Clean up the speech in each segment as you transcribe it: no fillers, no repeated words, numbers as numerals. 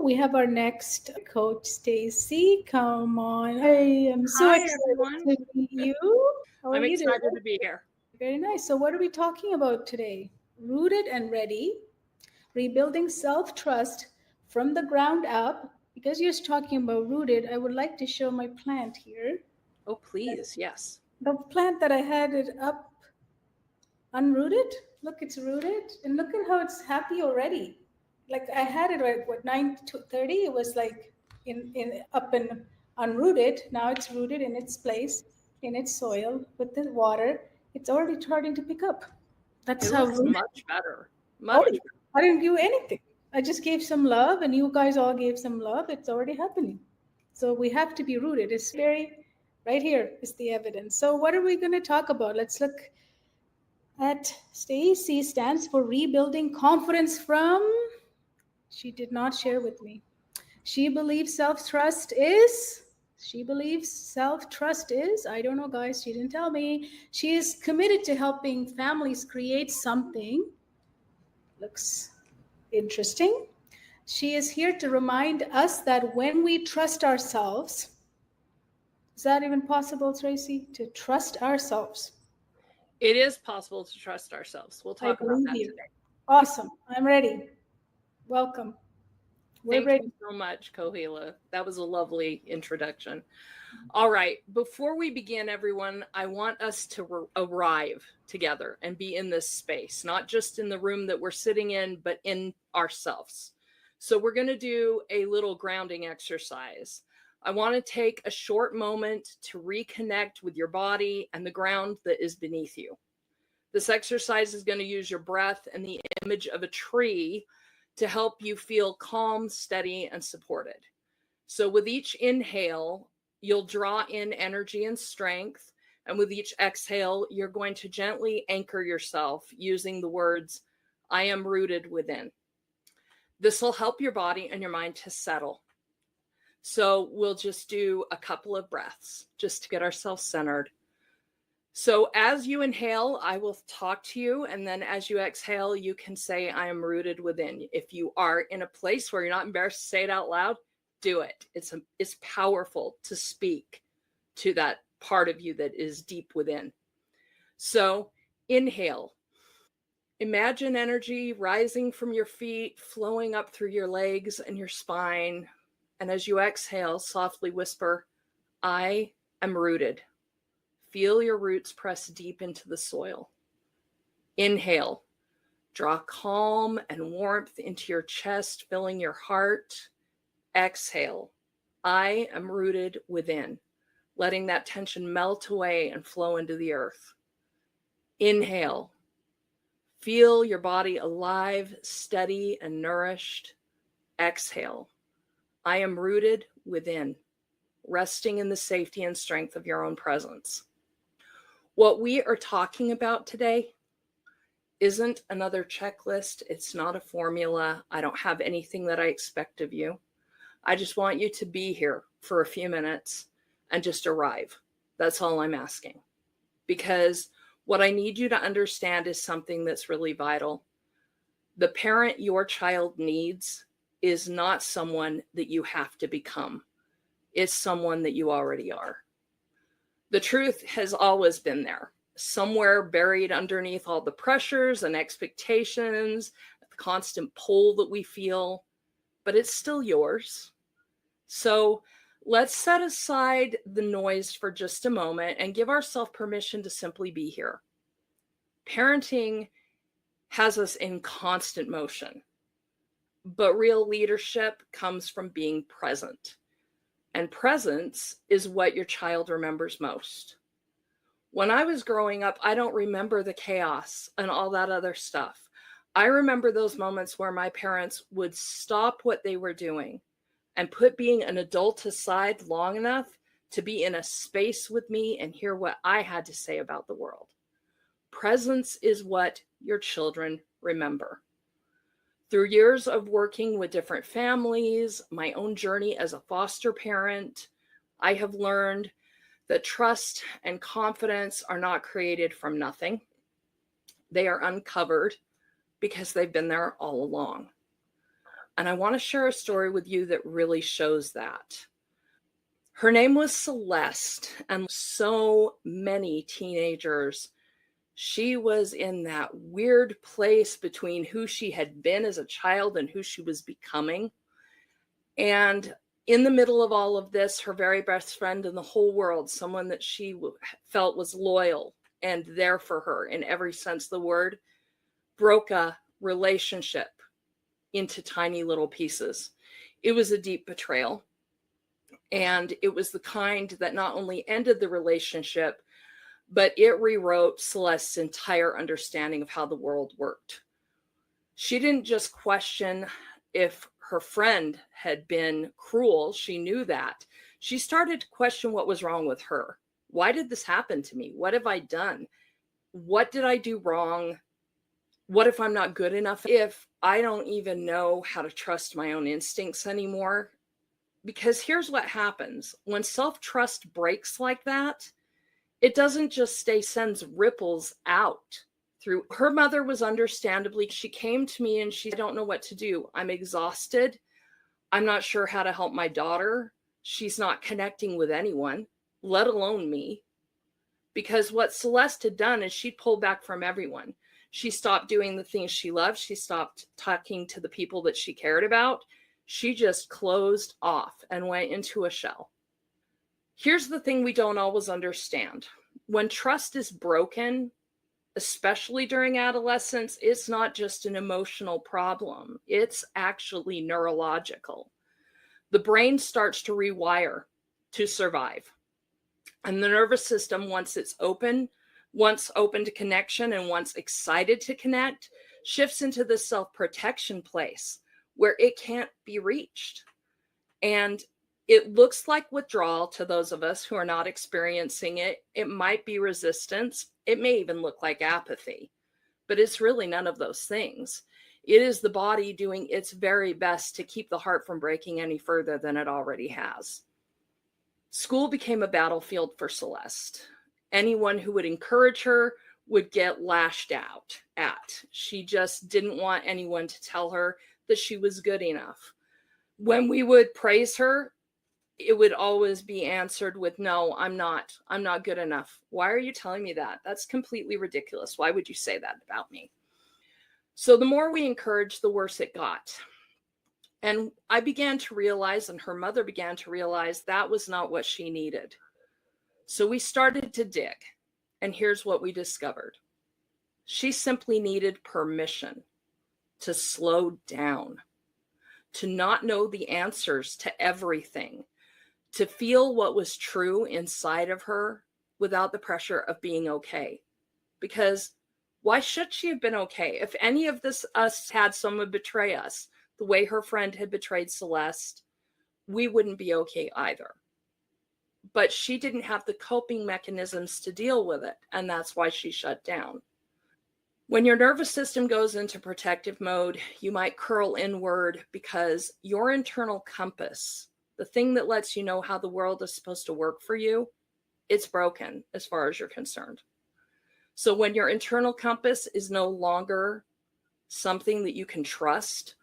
We have our next coach, Stacy. Come on. I am so Hi, excited everyone. to meet you. How are I'm you doing? excited to be here. Very nice. So, what are we talking about today? Rooted and ready, rebuilding self trust from the ground up. Because you're talking about rooted, I would like to show my plant here. Oh, please. Yes. The plant that I had it up unrooted. Look, it's rooted, and look at how it's happy already. Like I had it like what 9 to 30. It was like in up and unrooted. Now it's rooted in its place, in its soil with the water. It's already starting to pick up. That's It how looks rooted. much better. Oh, Much better. I didn't do anything. I just gave some love, and you guys all gave some love. It's already happening. So we have to be rooted. It's very right here is the evidence. So what are we going to talk about? Let's look at Stacy stands for rebuilding confidence from. She did not share with me. She believes self trust is. She believes self trust is. I don't know, guys. She didn't tell me. She is committed to helping families create something. Looks interesting. She is here to remind us that when we trust ourselves, is that even possible, Tracy? To trust ourselves? It is possible to trust ourselves. We'll I talk about believe that you. today. Awesome. I'm ready. Welcome. We're Thank ready. you so much, Kohila. That was a lovely introduction. All right. Before we begin, everyone, I want us to arrive together and be in this space, not just in the room that we're sitting in, but in ourselves. So we're going to do a little grounding exercise. I want to take a short moment to reconnect with your body and the ground that is beneath you. This exercise is going to use your breath and the image of a tree to help you feel calm, steady, and supported. So with each inhale, you'll draw in energy and strength. And with each exhale, you're going to gently anchor yourself using the words, I am rooted within. This will help your body and your mind to settle. So we'll just do a couple of breaths just to get ourselves centered. So as you inhale, I will talk to you. And then as you exhale, you can say, I am rooted within. If you are in a place where you're not embarrassed to say it out loud, do it. It's powerful to speak to that part of you that is deep within. So inhale. Imagine energy rising from your feet, flowing up through your legs and your spine. And as you exhale, softly whisper, I am rooted. Feel your roots press deep into the soil. Inhale. Draw calm and warmth into your chest, filling your heart. Exhale. I am rooted within, letting that tension melt away and flow into the earth. Inhale. Feel your body alive, steady, and nourished. Exhale. I am rooted within, resting in the safety and strength of your own presence. What we are talking about today isn't another checklist. It's not a formula. I don't have anything that I expect of you. I just want you to be here for a few minutes and just arrive. That's all I'm asking. Because what I need you to understand is something that's really vital. The parent your child needs is not someone that you have to become. It's someone that you already are. The truth has always been there, somewhere buried underneath all the pressures and expectations, the constant pull that we feel, but it's still yours. So let's set aside the noise for just a moment and give ourselves permission to simply be here. Parenting has us in constant motion, but real leadership comes from being present. And presence is what your child remembers most. When I was growing up, I don't remember the chaos and all that other stuff. I remember those moments where my parents would stop what they were doing and put being an adult aside long enough to be in a space with me and hear what I had to say about the world. Presence is what your children remember. Through years of working with different families, my own journey as a foster parent, I have learned that trust and confidence are not created from nothing. They are uncovered because they've been there all along. And I want to share a story with you that really shows that. Her name was Celeste, and so many teenagers, she was in that weird place between who she had been as a child and who she was becoming. And in the middle of all of this, her very best friend in the whole world, someone that she felt was loyal and there for her in every sense of the word, broke a relationship into tiny little pieces. It was a deep betrayal. And it was the kind that not only ended the relationship, but it rewrote Celeste's entire understanding of how the world worked. She didn't just question if her friend had been cruel. She knew that. She started to question what was wrong with her. Why did this happen to me? What have I done? What did I do wrong? What if I'm not good enough? If I don't even know how to trust my own instincts anymore? Because here's what happens. When self-trust breaks like that, it doesn't just stay, sends ripples out through. Her mother was understandably, she came to me and she, I don't know what to do. I'm exhausted. I'm not sure how to help my daughter. She's not connecting with anyone, let alone me. Because what Celeste had done is she pulled back from everyone. She stopped doing the things she loved. She stopped talking to the people that she cared about. She just closed off and went into a shell. Here's the thing we don't always understand. When trust is broken, especially during adolescence, it's not just an emotional problem. It's actually neurological. The brain starts to rewire to survive. And the nervous system, once open to connection and once excited to connect, shifts into the self-protection place where it can't be reached. And it looks like withdrawal to those of us who are not experiencing it. It might be resistance. It may even look like apathy, but it's really none of those things. It is the body doing its very best to keep the heart from breaking any further than it already has. School became a battlefield for Celeste. Anyone who would encourage her would get lashed out at. She just didn't want anyone to tell her that she was good enough. When we would praise her, it would always be answered with, no, I'm not good enough. Why are you telling me that? That's completely ridiculous. Why would you say that about me? So the more we encouraged, the worse it got. And I began to realize, and her mother began to realize, that was not what she needed. So we started to dig, and here's what we discovered. She simply needed permission to slow down, to not know the answers to everything, to feel what was true inside of her without the pressure of being okay. Because why should she have been okay? If any of us had someone betray us the way her friend had betrayed Celeste, we wouldn't be okay either. But she didn't have the coping mechanisms to deal with it, and that's why she shut down. When your nervous system goes into protective mode, you might curl inward because your internal compass, the thing that lets you know how the world is supposed to work for you, it's broken as far as you're concerned. So when your internal compass is no longer something that you can trust,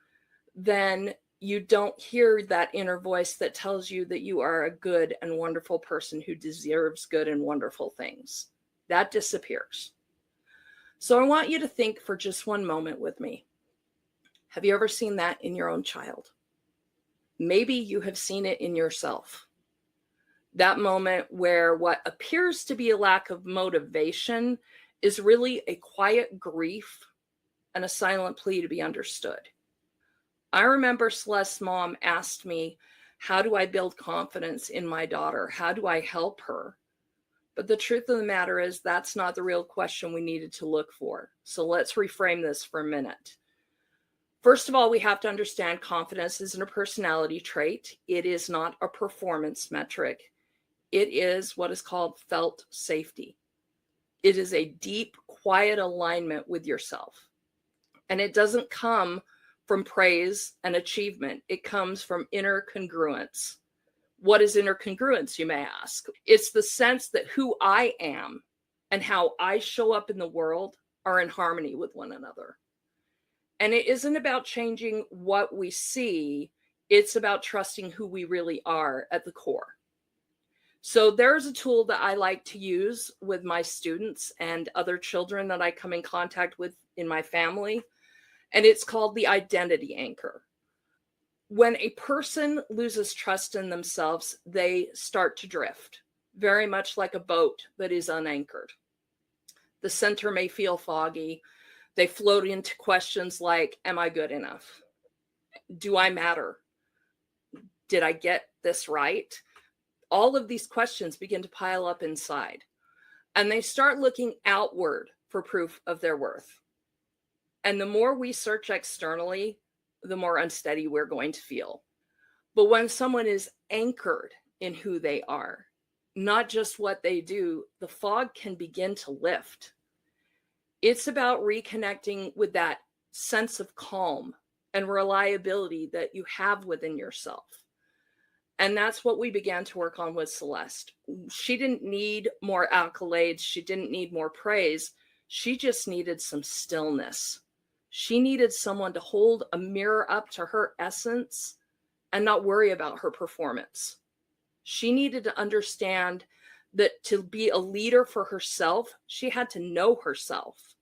then you don't hear that inner voice that tells you that you are a good and wonderful person who deserves good and wonderful things. That disappears. So I want you to think for just one moment with me. Have you ever seen that in your own child? Maybe you have seen it in yourself. That moment where what appears to be a lack of motivation is really a quiet grief and a silent plea to be understood. I remember Celeste's mom asked me, how do I build confidence in my daughter? How do I help her? But the truth of the matter is that's not the real question we needed to look for. So let's reframe this for a minute. First of all, we have to understand confidence isn't a personality trait. It is not a performance metric. It is what is called felt safety. It is a deep, quiet alignment with yourself. And it doesn't come from praise and achievement. It comes from inner congruence. What is inner congruence, you may ask? It's the sense that who I am and how I show up in the world are in harmony with one another. And it isn't about changing what we see. It's about trusting who we really are at the core. So there's a tool that I like to use with my students and other children that I come in contact with in my family, and it's called the identity anchor. When a person loses trust in themselves, they start to drift, very much like a boat that is unanchored. The center may feel foggy. They float into questions like, am I good enough? Do I matter? Did I get this right? All of these questions begin to pile up inside, and they start looking outward for proof of their worth. And the more we search externally, the more unsteady we're going to feel. But when someone is anchored in who they are, not just what they do, the fog can begin to lift. It's about reconnecting with that sense of calm and reliability that you have within yourself. And that's what we began to work on with Celeste. She didn't need more accolades. She didn't need more praise. She just needed some stillness. She needed someone to hold a mirror up to her essence and not worry about her performance. She needed to understand that to be a leader for herself, she had to know herself.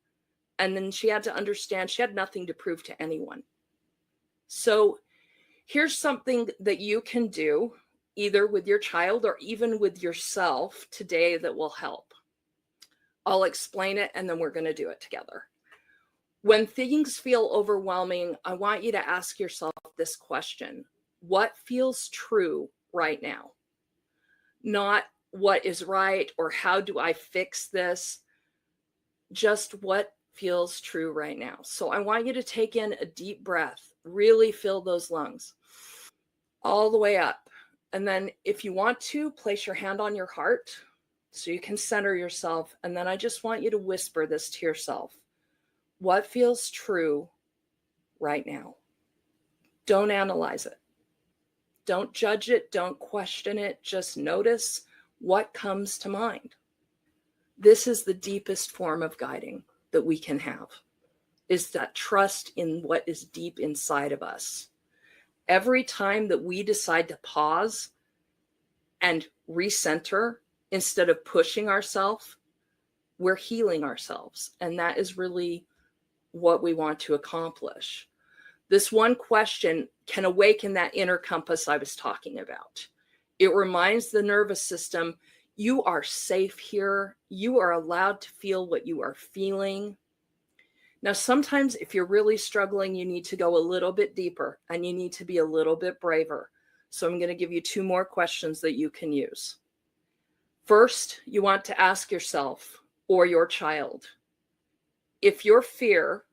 And then she had to understand she had nothing to prove to anyone. So here's something that you can do either with your child or even with yourself today that will help. I'll explain it and then we're going to do it together. When things feel overwhelming, I want you to ask yourself this question: what feels true right now? Not what is right or how do I fix this? Just what feels true right now. So I want you to take in a deep breath, really fill those lungs all the way up. And then if you want to, place your hand on your heart so you can center yourself. And then I just want you to whisper this to yourself: what feels true right now? Don't analyze it. Don't judge it. Don't question it. Just notice what comes to mind. This is the deepest form of guiding that we can have, is that trust in what is deep inside of us. Every time that we decide to pause and recenter instead of pushing ourselves, we're healing ourselves. And that is really what we want to accomplish. This one question can awaken that inner compass I was talking about. It reminds the nervous system, you are safe here. You are allowed to feel what you are feeling. Now, sometimes if you're really struggling, you need to go a little bit deeper and you need to be a little bit braver. So I'm going to give you 2 more questions that you can use. First, you want to ask yourself or your child, if your fear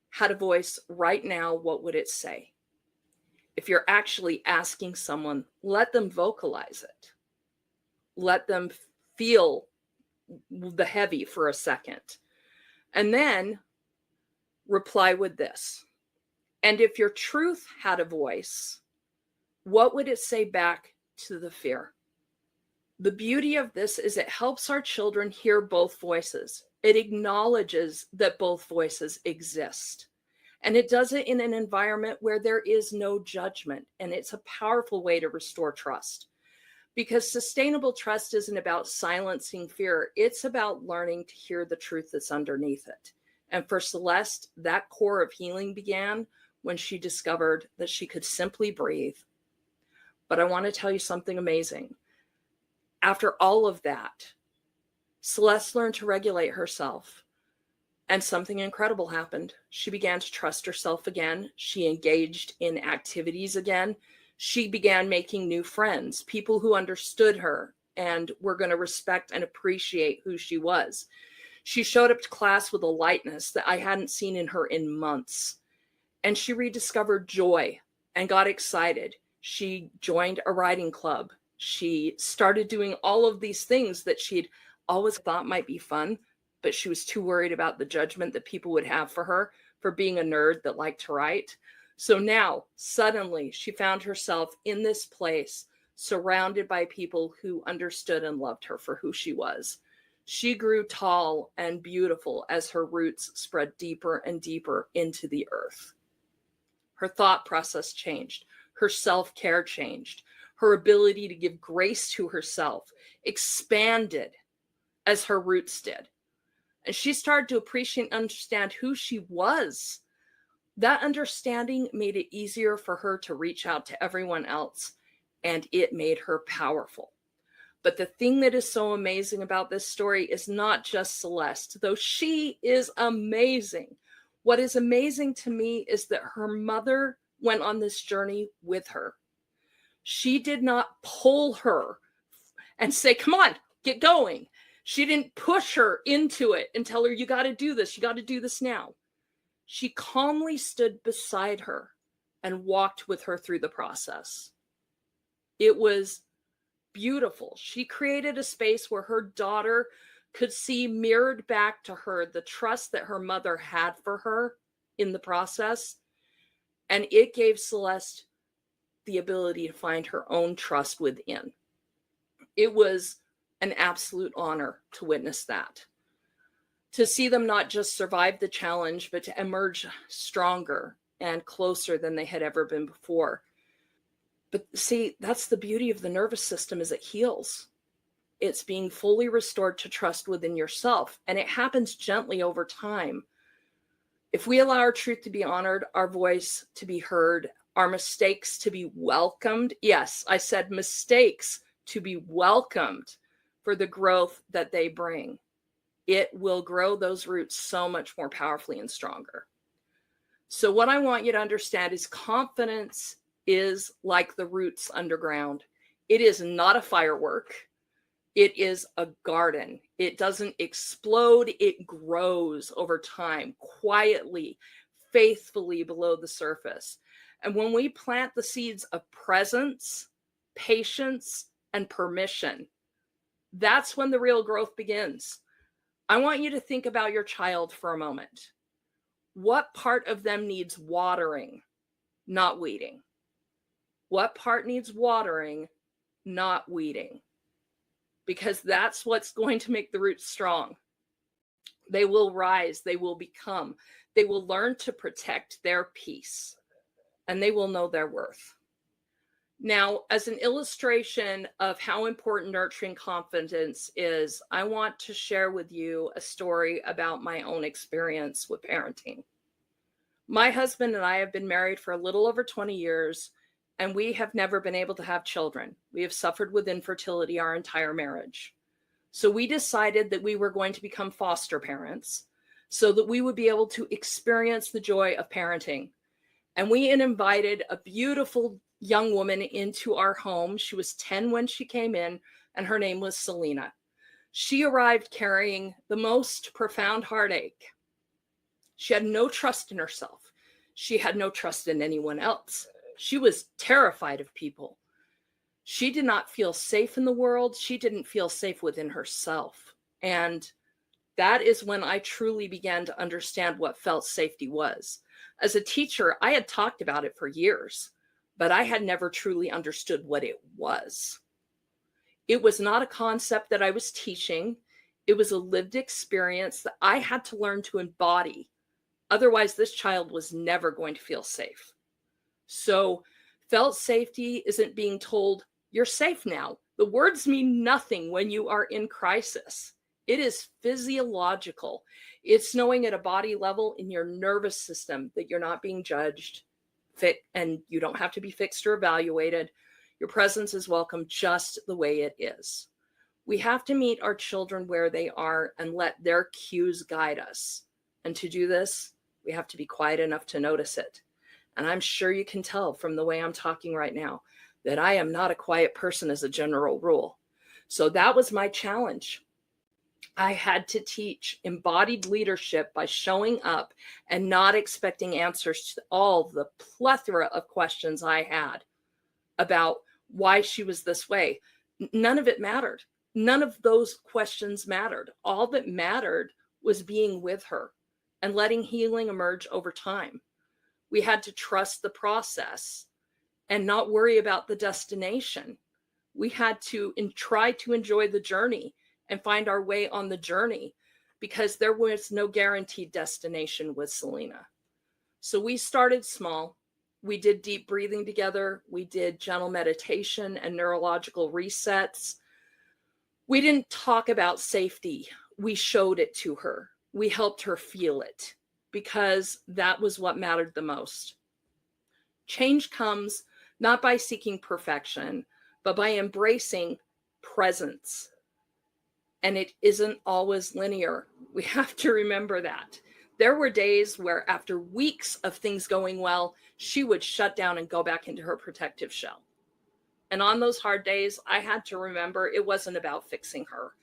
had a voice right now, what would it say? If you're actually asking someone, let them vocalize it. Let them feel the heavy for a second. And then reply with this: and if your truth had a voice, what would it say back to the fear? The beauty of this is it helps our children hear both voices. It acknowledges that both voices exist. And it does it in an environment where there is no judgment. And it's a powerful way to restore trust. Because sustainable trust isn't about silencing fear. It's about learning to hear the truth that's underneath it. And for Celeste, that core of healing began when she discovered that she could simply breathe. But I want to tell you something amazing. After all of that, Celeste learned to regulate herself. And something incredible happened. She began to trust herself again. She engaged in activities again. She began making new friends, people who understood her and were going to respect and appreciate who she was. She showed up to class with a lightness that I hadn't seen in her in months. And she rediscovered joy and got excited. She joined a writing club. She started doing all of these things that she'd always thought might be fun, but she was too worried about the judgment that people would have for her for being a nerd that liked to write. So now, suddenly, she found herself in this place, surrounded by people who understood and loved her for who she was. She grew tall and beautiful as her roots spread deeper and deeper into the earth. Her thought process changed. Her self-care changed. Her ability to give grace to herself expanded as her roots did. And she started to appreciate and understand who she was. That understanding made it easier for her to reach out to everyone else, and it made her powerful. But the thing that is so amazing about this story is not just Celeste, though she is amazing. What is amazing to me is that her mother went on this journey with her. She did not pull her and say, come on, get going. She didn't push her into it and tell her, you got to do this. You got to do this now. She calmly stood beside her and walked with her through the process. It was beautiful. She created a space where her daughter could see mirrored back to her the trust that her mother had for her in the process. And it gave Celeste the ability to find her own trust within. It was an absolute honor to witness that. To see them not just survive the challenge, but to emerge stronger and closer than they had ever been before. But see, that's the beauty of the nervous system, is it heals. It's being fully restored to trust within yourself. And it happens gently over time. If we allow our truth to be honored, our voice to be heard, our mistakes to be welcomed. Yes, I said mistakes to be welcomed for the growth that they bring. It will grow those roots so much more powerfully and stronger. So what I want you to understand is confidence is like the roots underground. It is not a firework. It is a garden. It doesn't explode. It grows over time, quietly, faithfully below the surface. And when we plant the seeds of presence, patience, and permission, that's when the real growth begins. I want you to think about your child for a moment. What part of them needs watering, not weeding? What part needs watering, not weeding? Because that's what's going to make the roots strong. They will rise, they will become, they will learn to protect their peace, and they will know their worth. Now, as an illustration of how important nurturing confidence is, I want to share with you a story about my own experience with parenting. My husband and I have been married for a little over 20 years, and we have never been able to have children. We have suffered with infertility our entire marriage. So we decided that we were going to become foster parents so that we would be able to experience the joy of parenting. And we invited a beautiful young woman into our home. She was 10 when she came in, and her name was Selena. She arrived carrying the most profound heartache. She had no trust in herself. She had no trust in anyone else. She was terrified of people. She did not feel safe in the world. She didn't feel safe within herself. And that is when I truly began to understand what felt safety was. As a teacher, I had talked about it for years, but I had never truly understood what it was. It was not a concept that I was teaching. It was a lived experience that I had to learn to embody. Otherwise, this child was never going to feel safe. So, felt safety isn't being told, you're safe now. The words mean nothing when you are in crisis. It is physiological. It's knowing at a body level in your nervous system that you're not being judged, and you don't have to be fixed or evaluated. Your presence is welcome just the way it is. We have to meet our children where they are and let their cues guide us. And to do this, we have to be quiet enough to notice it. And I'm sure you can tell from the way I'm talking right now that I am not a quiet person as a general rule. So that was my challenge. I had to teach embodied leadership by showing up and not expecting answers to all the plethora of questions I had about why she was this way. None of it mattered. None of those questions mattered. All that mattered was being with her and letting healing emerge over time. We had to trust the process and not worry about the destination. We had to try to enjoy the journey and find our way on the journey, because there was no guaranteed destination with Selena. So we started small. We did deep breathing together. We did gentle meditation and neurological resets. We didn't talk about safety. We showed it to her. We helped her feel it, because that was what mattered the most. Change comes not by seeking perfection, but by embracing presence. And it isn't always linear. We have to remember that. There were days where, after weeks of things going well, she would shut down and go back into her protective shell. And on those hard days, I had to remember it wasn't about fixing her.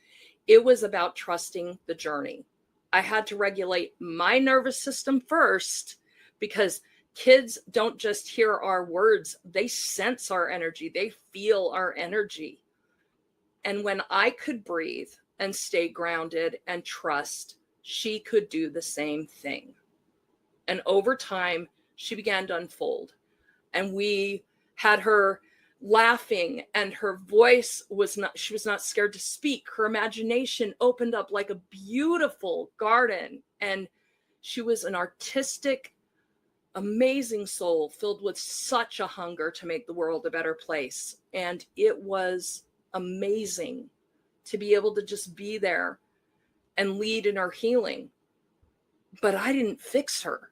It was about trusting the journey. I had to regulate my nervous system first, because kids don't just hear our words, they sense our energy, they feel our energy. And when I could breathe and stay grounded and trust, she could do the same thing. And over time, she began to unfold. And we had her laughing, and her voice she was not scared to speak. Her imagination opened up like a beautiful garden. And she was an artistic, amazing soul filled with such a hunger to make the world a better place. And it was amazing to be able to just be there and lead in her healing. But I didn't fix her.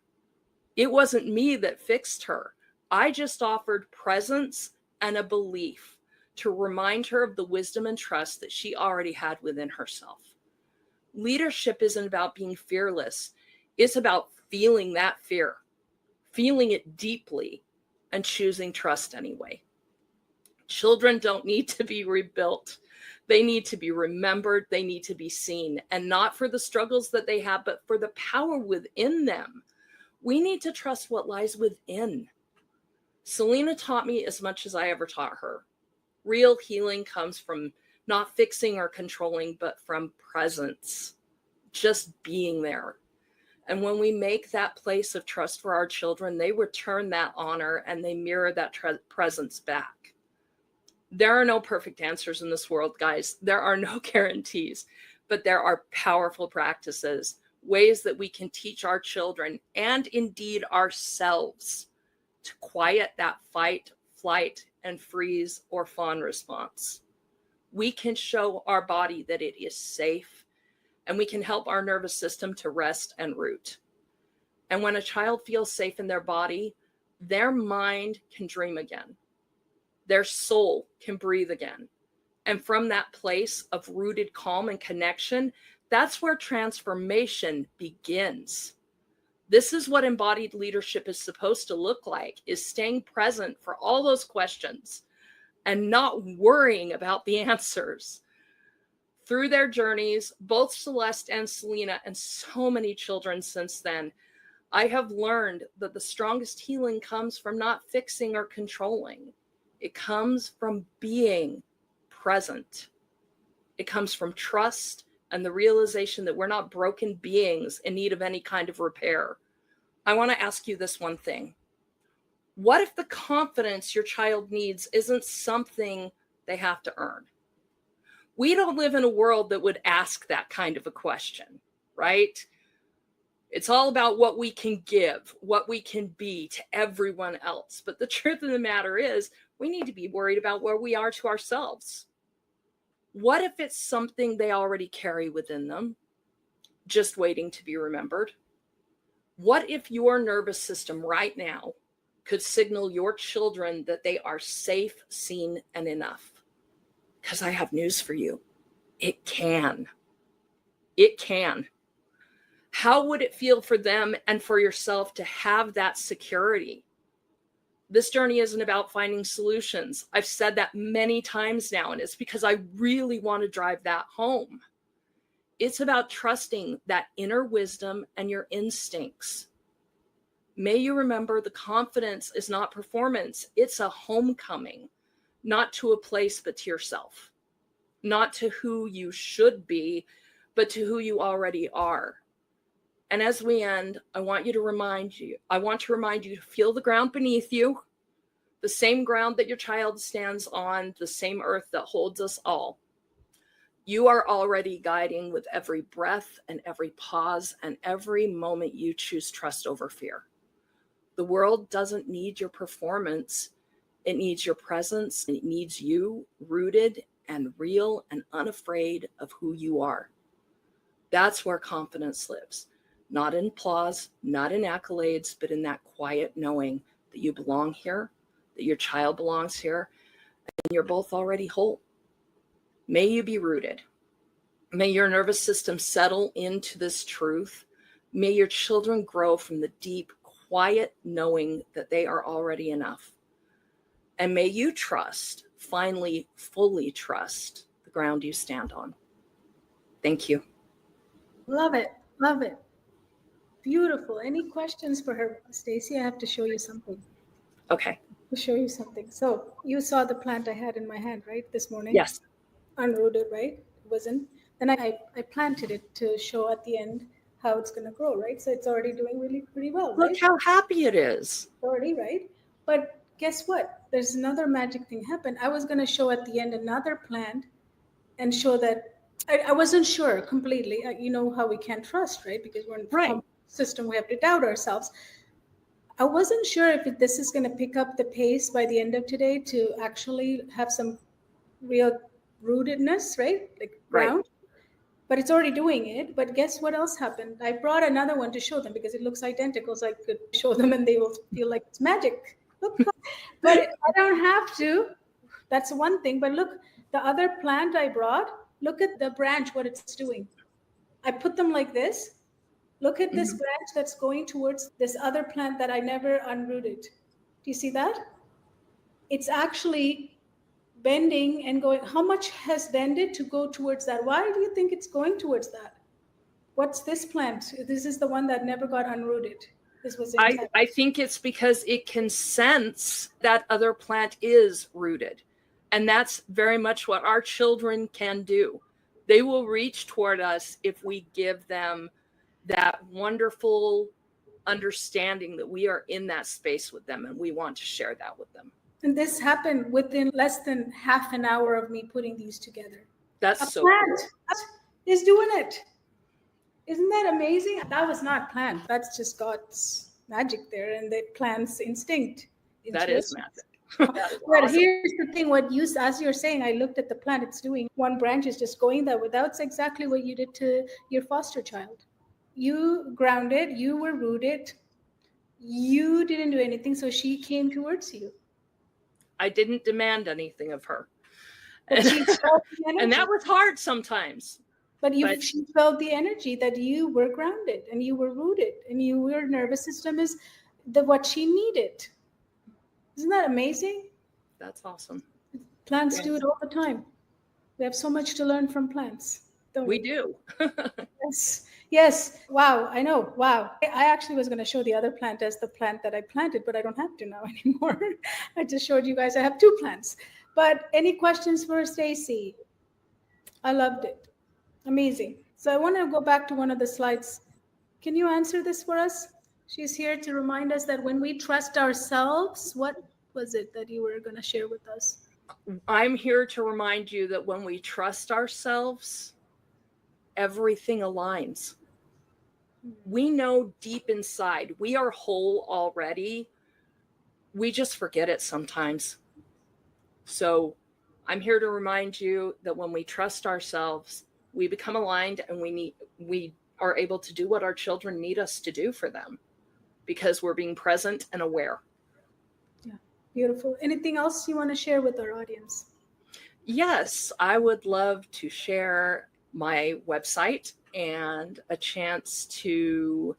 It wasn't me that fixed her. I just offered presence and a belief to remind her of the wisdom and trust that she already had within herself. Leadership isn't about being fearless. It's about feeling that fear, feeling it deeply, and choosing trust anyway. Children don't need to be rebuilt. They need to be remembered. They need to be seen, and not for the struggles that they have, but for the power within them. We need to trust what lies within. Selena taught me as much as I ever taught her. Real healing comes from not fixing or controlling, but from presence, just being there. And when we make that place of trust for our children, they return that honor and they mirror that presence back. There are no perfect answers in this world, guys. There are no guarantees, but there are powerful practices, ways that we can teach our children and indeed ourselves to quiet that fight, flight, and freeze or fawn response. We can show our body that it is safe, and we can help our nervous system to rest and root. And when a child feels safe in their body, their mind can dream again. Their soul can breathe again. And from that place of rooted calm and connection, that's where transformation begins. This is what embodied leadership is supposed to look like, is staying present for all those questions and not worrying about the answers. Through their journeys, both Celeste and Selena, and so many children since then, I have learned that the strongest healing comes from not fixing or controlling. It comes from being present. It comes from trust and the realization that we're not broken beings in need of any kind of repair. I want to ask you this one thing. What if the confidence your child needs isn't something they have to earn? We don't live in a world that would ask that kind of a question, right? It's all about what we can give, what we can be to everyone else. But the truth of the matter is, we need to be worried about where we are to ourselves. What if it's something they already carry within them, just waiting to be remembered? What if your nervous system right now could signal your children that they are safe, seen, and enough? Because I have news for you. It can. It can. How would it feel for them and for yourself to have that security? This journey isn't about finding solutions. I've said that many times now, and it's because I really want to drive that home. It's about trusting that inner wisdom and your instincts. May you remember, the confidence is not performance. It's a homecoming, not to a place, but to yourself. Not to who you should be, but to who you already are. And as we end, I want to remind you to feel the ground beneath you, the same ground that your child stands on, the same earth that holds us all. You are already guiding with every breath and every pause and every moment you choose trust over fear. The world doesn't need your performance. It needs your presence. It needs you rooted and real and unafraid of who you are. That's where confidence lives. Not in applause, not in accolades, but in that quiet knowing that you belong here, that your child belongs here, and you're both already whole. May you be rooted. May your nervous system settle into this truth. May your children grow from the deep, quiet knowing that they are already enough. And may you trust, finally, fully trust the ground you stand on. Thank you. Love it. Love it. Beautiful. Any questions for her, Stacy? I have to show you something. Okay. To show you something. So you saw the plant I had in my hand, right, this morning? Yes. Unrooted, right? It wasn't. Then I planted it to show at the end how it's going to grow, right? So it's already doing really pretty well, right? Look how happy it is. Already, right? But guess what? There's another magic thing happened. I was going to show at the end another plant and show that I wasn't sure completely. You know how we can't trust, right? Because we're in Right. a system, we have to doubt ourselves. I wasn't sure if this is going to pick up the pace by the end of today to actually have some real rootedness, right? Like ground. Right. But it's already doing it. But guess what else happened? I brought another one to show them because it looks identical. So I could show them and they will feel like it's magic. Look, but I don't have to. That's one thing. But look, the other plant I brought, look at the branch, what it's doing. I put them like this. Look at this branch that's going towards this other plant that I never unrooted. Do you see that? It's actually bending and going. How much has bended to go towards that? Why do you think it's going towards that? What's this plant? This is the one that never got unrooted. This was I think it's because it can sense that other plant is rooted. And that's very much what our children can do. They will reach toward us if we give them that wonderful understanding that we are in that space with them and we want to share that with them. And this happened within less than half an hour of me putting these together. That's so plant is doing it. Isn't that amazing? That was not planned. That's just God's magic there and the plant's instinct. That is magic. But awesome. Here's the thing, as you're saying, I looked at the plant, it's doing one branch is just going that way. That's exactly what you did to your foster child. You grounded, you were rooted, you didn't do anything, so she came towards you. I didn't demand anything of her. And that was hard sometimes. But she felt the energy that you were grounded and you were rooted and your nervous system is what she needed. Isn't that amazing? That's awesome. Plants do it all the time. We have so much to learn from plants. We do. Yes. Wow. I know. Wow. I actually was going to show the other plant as the plant that I planted, but I don't have to now anymore. I just showed you guys I have two plants. But any questions for Stacy? I loved it. Amazing. So I want to go back to one of the slides. Can you answer this for us? She's here to remind us that when we trust ourselves, what was it that you were going to share with us? I'm here to remind you that when we trust ourselves, everything aligns. We know deep inside we are whole already. We just forget it sometimes. So I'm here to remind you that when we trust ourselves, we become aligned and we are able to do what our children need us to do for them because we're being present and aware. Yeah, beautiful. Anything else you want to share with our audience? Yes, I would love to share my website and a chance to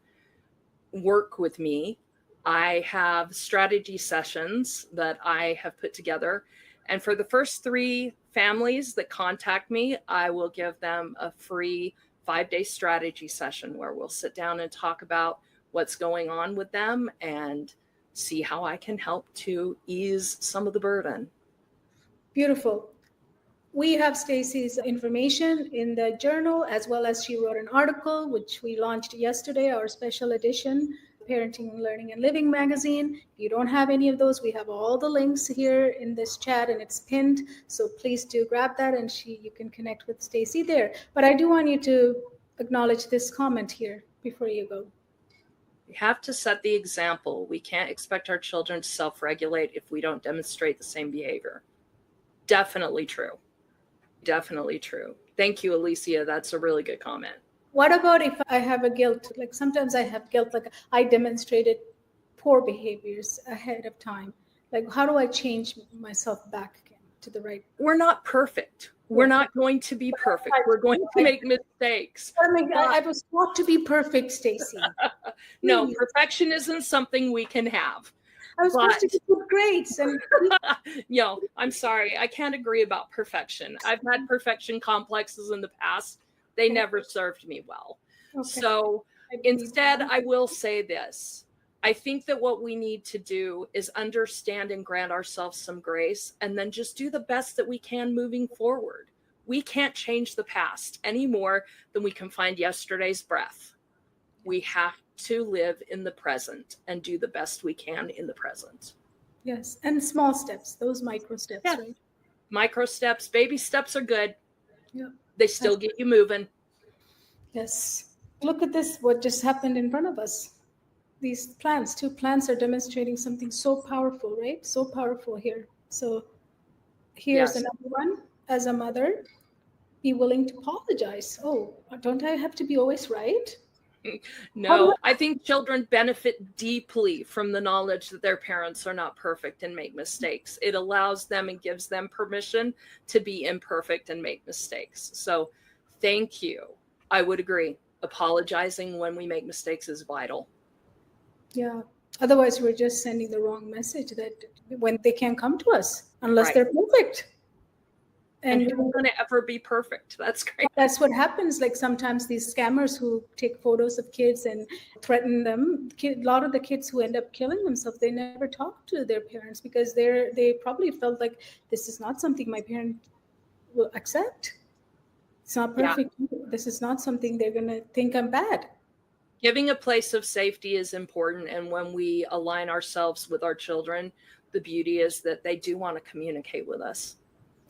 work with me. I have strategy sessions that I have put together. And for the first 3 families that contact me, I will give them a free 5-day strategy session where we'll sit down and talk about what's going on with them and see how I can help to ease some of the burden. Beautiful. We have Stacy's information in the journal, as well as she wrote an article, which we launched yesterday, our special edition. Parenting, Learning, and Living magazine. If you don't have any of those, we have all the links here in this chat, and it's pinned. So please do grab that, and you can connect with Stacy there. But I do want you to acknowledge this comment here before you go. We have to set the example. We can't expect our children to self-regulate if we don't demonstrate the same behavior. Definitely true. Definitely true. Thank you, Alicia. That's a really good comment. What about if I have a guilt? Like sometimes I have guilt, like I demonstrated poor behaviors ahead of time. Like how do I change myself back again to the right? We're not perfect. We're not going to be perfect. We're going to make mistakes. I was taught to be perfect, Stacy. No, perfection isn't something we can have. I was supposed to get good grades. And I'm sorry. I can't agree about perfection. I've had perfection complexes in the past. They never served me well. Okay. So instead, I will say this. I think that what we need to do is understand and grant ourselves some grace, and then just do the best that we can moving forward. We can't change the past any more than we can find yesterday's breath. We have to live in the present and do the best we can in the present. Yes, and small steps, those micro steps, right? Micro steps, baby steps are good. Yeah. They still get you moving. Yes. Look at this, what just happened in front of us. These plants, 2 plants are demonstrating something so powerful, right? So powerful here. So here's another one. As a mother, be willing to apologize. Oh, don't I have to be always right? No, I think children benefit deeply from the knowledge that their parents are not perfect and make mistakes. It allows them and gives them permission to be imperfect and make mistakes. So thank you. I would agree. Apologizing when we make mistakes is vital. Yeah. Otherwise, we're just sending the wrong message that when they can't come to us unless they're perfect. And who's going to ever be perfect? That's great. That's what happens. Like sometimes these scammers who take photos of kids and threaten them, a lot of the kids who end up killing themselves, they never talk to their parents because they probably felt like this is not something my parent will accept. It's not perfect. Yeah. This is not something they're going to think I'm bad. Giving a place of safety is important. And when we align ourselves with our children, the beauty is that they do want to communicate with us.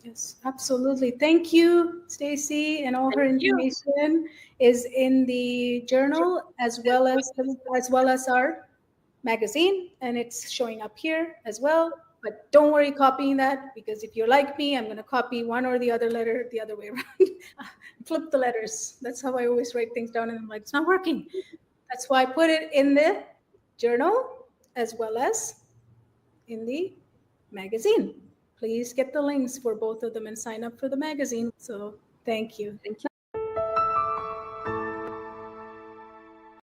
Yes, absolutely. Thank you, Stacy, and all her information is in the journal as well as our magazine, and it's showing up here as well. But don't worry copying that, because if you're like me, I'm going to copy one or the other letter the other way around. Flip the letters. That's how I always write things down, and I'm like, it's not working. That's why I put it in the journal as well as in the magazine. Please get the links for both of them and sign up for the magazine. So thank you. Thank you.